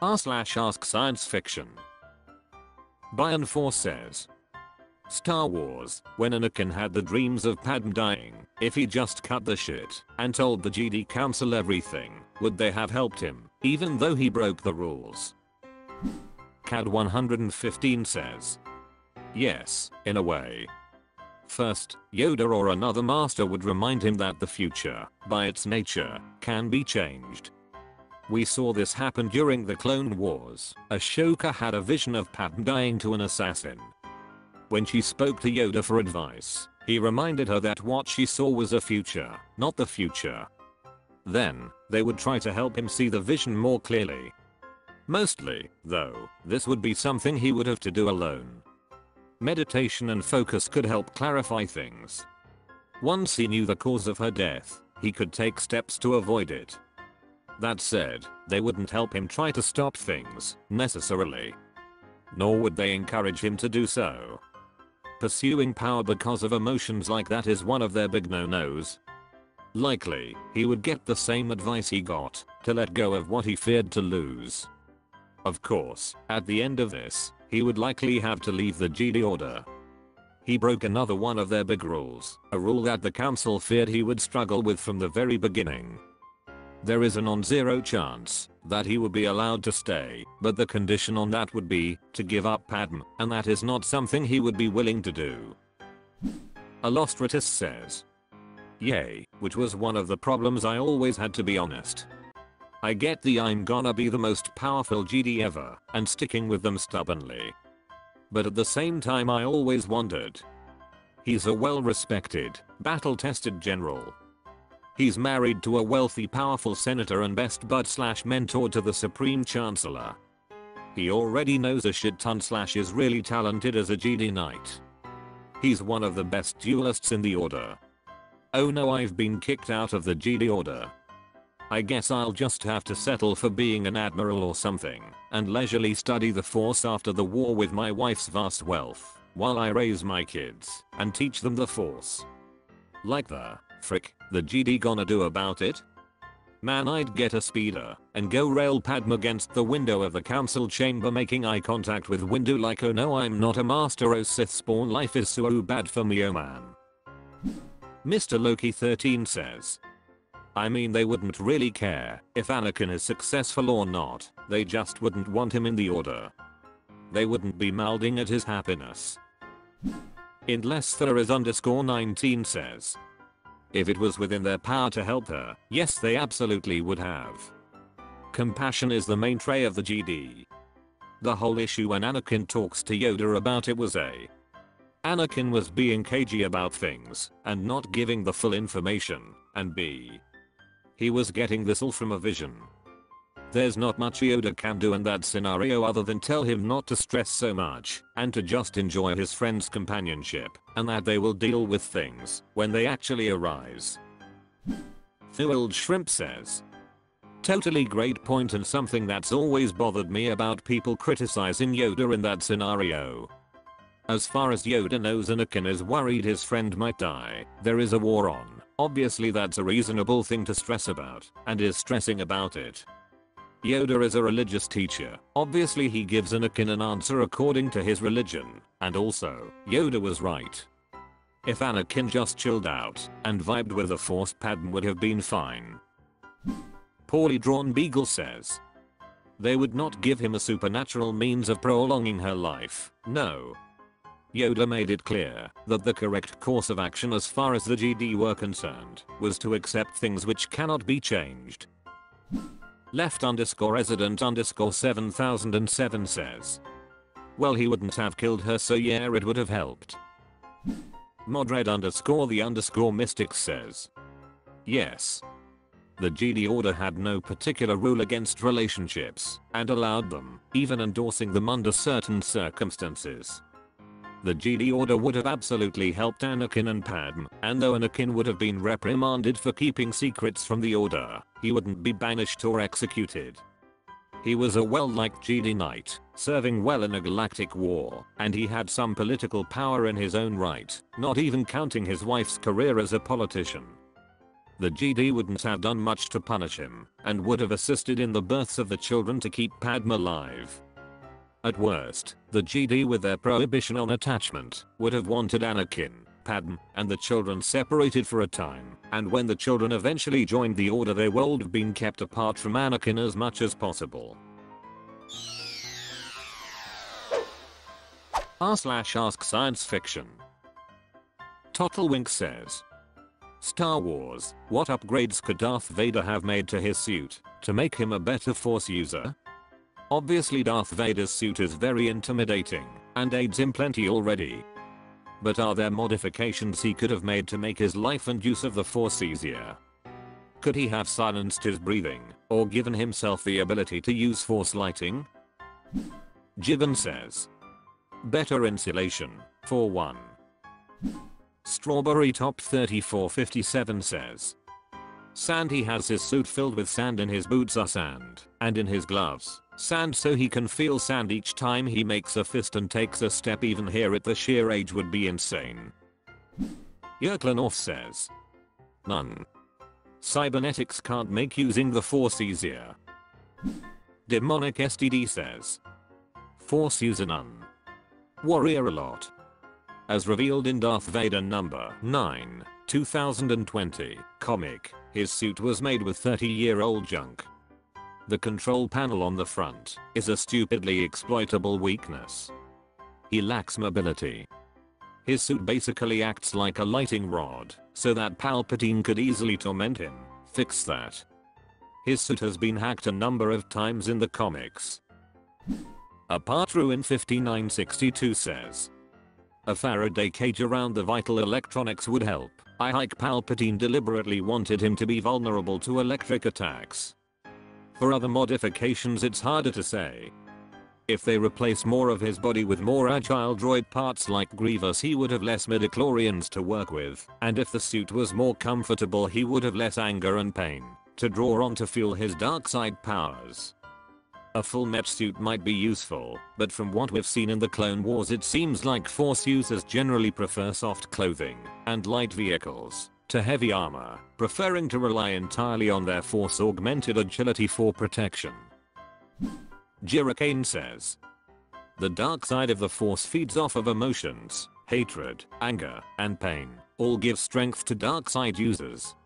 r/AskScienceFiction. Brian4 says, Star Wars, when Anakin had the dreams of Padme dying, if he just cut the shit and told the Jedi Council everything, would they have helped him, even though he broke the rules? CAD115 says, yes, in a way. First, Yoda or another master would remind him that the future, by its nature, can be changed. We saw this happen during the Clone Wars. Ahsoka had a vision of Padme dying to an assassin. When she spoke to Yoda for advice, he reminded her that what she saw was a future, not the future. Then, they would try to help him see the vision more clearly. Mostly, though, this would be something he would have to do alone. Meditation and focus could help clarify things. Once he knew the cause of her death, he could take steps to avoid it. That said, they wouldn't help him try to stop things, necessarily. Nor would they encourage him to do so. Pursuing power because of emotions like that is one of their big no-nos. Likely, he would get the same advice he got, to let go of what he feared to lose. Of course, at the end of this, he would likely have to leave the Jedi Order. He broke another one of their big rules, a rule that the Council feared he would struggle with from the very beginning. There is a non-zero chance that he would be allowed to stay, but the condition on that would be to give up Padme, and that is not something he would be willing to do. Illustratus says, yay, which was one of the problems I always had, to be honest. I get the I'm gonna be the most powerful Jedi ever and sticking with them stubbornly. But at the same time I always wondered. He's a well-respected, battle-tested general. He's married to a wealthy, powerful senator and best bud/mentor to the Supreme Chancellor. He already knows a shit ton/ is really talented as a Jedi Knight. He's one of the best duelists in the Order. Oh no, I've been kicked out of the Jedi Order. I guess I'll just have to settle for being an admiral or something, and leisurely study the Force after the war with my wife's vast wealth, while I raise my kids and teach them the Force. Like the frick, the Jedi gonna do about it? Man, I'd get a speeder and go rail Padme against the window of the council chamber, making eye contact with window like, oh no, I'm not a master, oh Sith spawn, life is so bad for me, oh man. Mr. Loki 13 says, I mean, they wouldn't really care if Anakin is successful or not, they just wouldn't want him in the Order. They wouldn't be mouthing at his happiness. Unless there is _19 says, if it was within their power to help her, yes, they absolutely would have. Compassion is the main trait of the Jedi. The whole issue when Anakin talks to Yoda about it was A. Anakin was being cagey about things and not giving the full information, and B. He was getting this all from a vision. There's not much Yoda can do in that scenario other than tell him not to stress so much and to just enjoy his friend's companionship, and that they will deal with things when they actually arise. Thuild Shrimp says, totally great point, and something that's always bothered me about people criticizing Yoda in that scenario. As far as Yoda knows, Anakin is worried his friend might die. There is a war on. Obviously that's a reasonable thing to stress about, and is stressing about it. Yoda is a religious teacher. Obviously he gives Anakin an answer according to his religion, and also, Yoda was right. If Anakin just chilled out and vibed with the Force, Padme would have been fine. Poorly Drawn Beagle says, they would not give him a supernatural means of prolonging her life, no. Yoda made it clear that the correct course of action as far as the Jedi were concerned was to accept things which cannot be changed. Left_resident_7007 says, well, he wouldn't have killed her, so yeah, it would have helped. Modred_the_mystics says, yes. The Jedi Order had no particular rule against relationships and allowed them, even endorsing them under certain circumstances. The Jedi Order would have absolutely helped Anakin and Padme, and though Anakin would have been reprimanded for keeping secrets from the Order, he wouldn't be banished or executed. He was a well-liked Jedi Knight, serving well in a galactic war, and he had some political power in his own right, not even counting his wife's career as a politician. The Jedi wouldn't have done much to punish him, and would have assisted in the births of the children to keep Padme alive. At worst, the Jedi with their prohibition on attachment would have wanted Anakin, Padme, and the children separated for a time, and when the children eventually joined the Order they would have been kept apart from Anakin as much as possible. r/AskScienceFiction. Totalwink says, Star Wars, what upgrades could Darth Vader have made to his suit to make him a better Force user? Obviously Darth Vader's suit is very intimidating and aids him plenty already. But are there modifications he could have made to make his life and use of the Force easier? Could he have silenced his breathing or given himself the ability to use Force lighting? Jivan says, better insulation, for one. Strawberry Top 3457 says, sand. He has his suit filled with sand. In his boots are sand, and in his gloves, sand, so he can feel sand each time he makes a fist and takes a step. Even here at the sheer age would be insane. Yerklanov says, none. Cybernetics can't make using the Force easier. Demonic STD says, Force user none. Warrior a lot. As revealed in Darth Vader number 9, 2020 comic, his suit was made with 30-year-old junk. The control panel on the front is a stupidly exploitable weakness. He lacks mobility. His suit basically acts like a lighting rod, so that Palpatine could easily torment him. Fix that. His suit has been hacked a number of times in the comics. Apartru in 5962 says, a Faraday cage around the vital electronics would help. I hike Palpatine deliberately wanted him to be vulnerable to electric attacks. For other modifications it's harder to say. If they replace more of his body with more agile droid parts like Grievous, he would have less midichlorians to work with, and if the suit was more comfortable he would have less anger and pain to draw on to fuel his dark side powers. A full mech suit might be useful, but from what we've seen in the Clone Wars it seems like Force users generally prefer soft clothing and light vehicles to heavy armor, preferring to rely entirely on their Force augmented agility for protection. Jiracane says, the dark side of the Force feeds off of emotions, hatred, anger, and pain, all give strength to dark side users.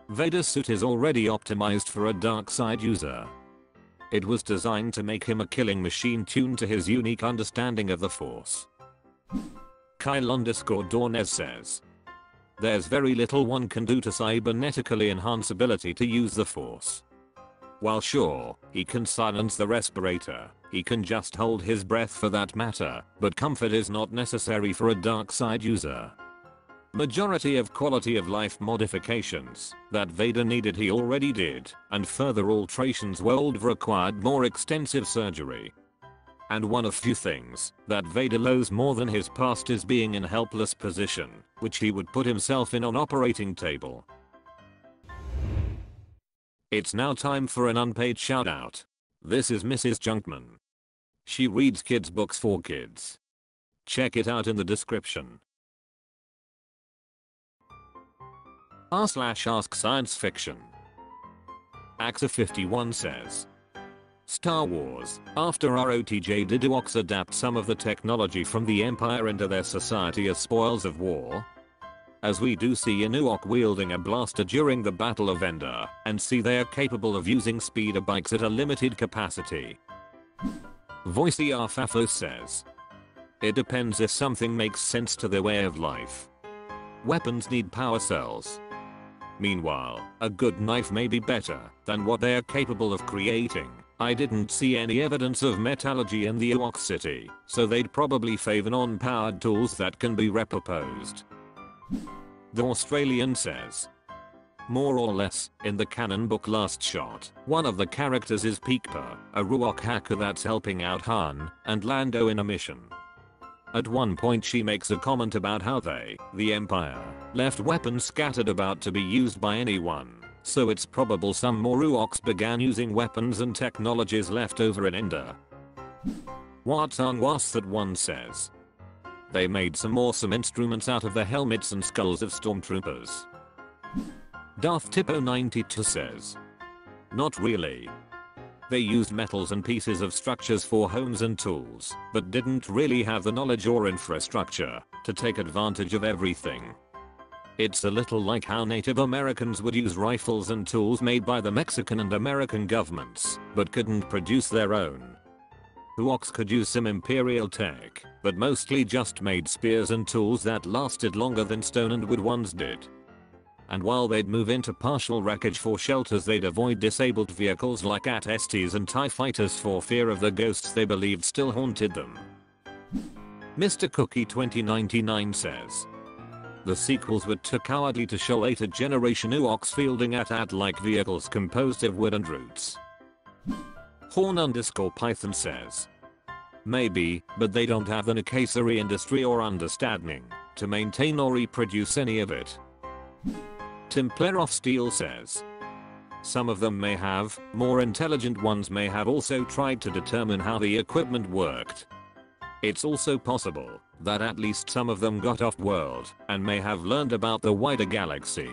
Vader's suit is already optimized for a dark side user. It was designed to make him a killing machine tuned to his unique understanding of the Force. Kyle_Dornez says, there's very little one can do to cybernetically enhance ability to use the Force. While sure, he can silence the respirator, he can just hold his breath for that matter, but comfort is not necessary for a dark side user. Majority of quality of life modifications that Vader needed he already did, and further alterations would have required more extensive surgery. And one of few things that Vader loathes more than his past is being in a helpless position, which he would put himself in on operating table. It's now time for an unpaid shout out. This is Mrs. Junkman. She reads kids books for kids. Check it out in the description. r/AskScienceFiction. AXA51 says, Star Wars, after ROTJ did Ewoks adapt some of the technology from the Empire into their society as spoils of war? As we do see an Ewok wielding a blaster during the Battle of Endor, and see they are capable of using speeder bikes at a limited capacity. Voicey Arfafo says, it depends if something makes sense to their way of life. Weapons need power cells. Meanwhile, a good knife may be better than what they are capable of creating. I didn't see any evidence of metallurgy in the Ewok city, so they'd probably favor non-powered tools that can be repurposed. The Australian says, more or less, in the canon book Last Shot, one of the characters is Peekpa, a Ruok hacker that's helping out Han and Lando in a mission. At one point she makes a comment about how they, the Empire, left weapons scattered about to be used by anyone, so it's probable some more Ewoks began using weapons and technologies left over in Endor. Watson that one says, they made some awesome instruments out of the helmets and skulls of stormtroopers. Darth Tipo92 says. Not really. They used metals and pieces of structures for homes and tools, but didn't really have the knowledge or infrastructure to take advantage of everything. It's a little like how Native Americans would use rifles and tools made by the Mexican and American governments, but couldn't produce their own. Ewoks could use some imperial tech, but mostly just made spears and tools that lasted longer than stone and wood ones did. And while they'd move into partial wreckage for shelters, they'd avoid disabled vehicles like AT-STs and TIE fighters for fear of the ghosts they believed still haunted them. Mr. Cookie 2099 says. The sequels were too cowardly to show later generation Ewoks fielding AT-like vehicles composed of wood and roots. Horn_Python says. Maybe, but they don't have the necessary industry or understanding to maintain or reproduce any of it. Templar of Steel says. Some of them may have, more intelligent ones may have also tried to determine how the equipment worked. It's also possible that at least some of them got off-world and may have learned about the wider galaxy.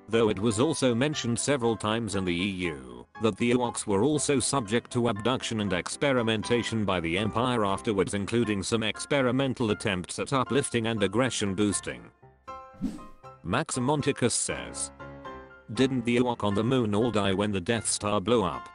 Though it was also mentioned several times in the EU that the Ewoks were also subject to abduction and experimentation by the Empire afterwards, including some experimental attempts at uplifting and aggression boosting. Maximonticus says. Didn't the Ewok on the moon all die when the Death Star blew up?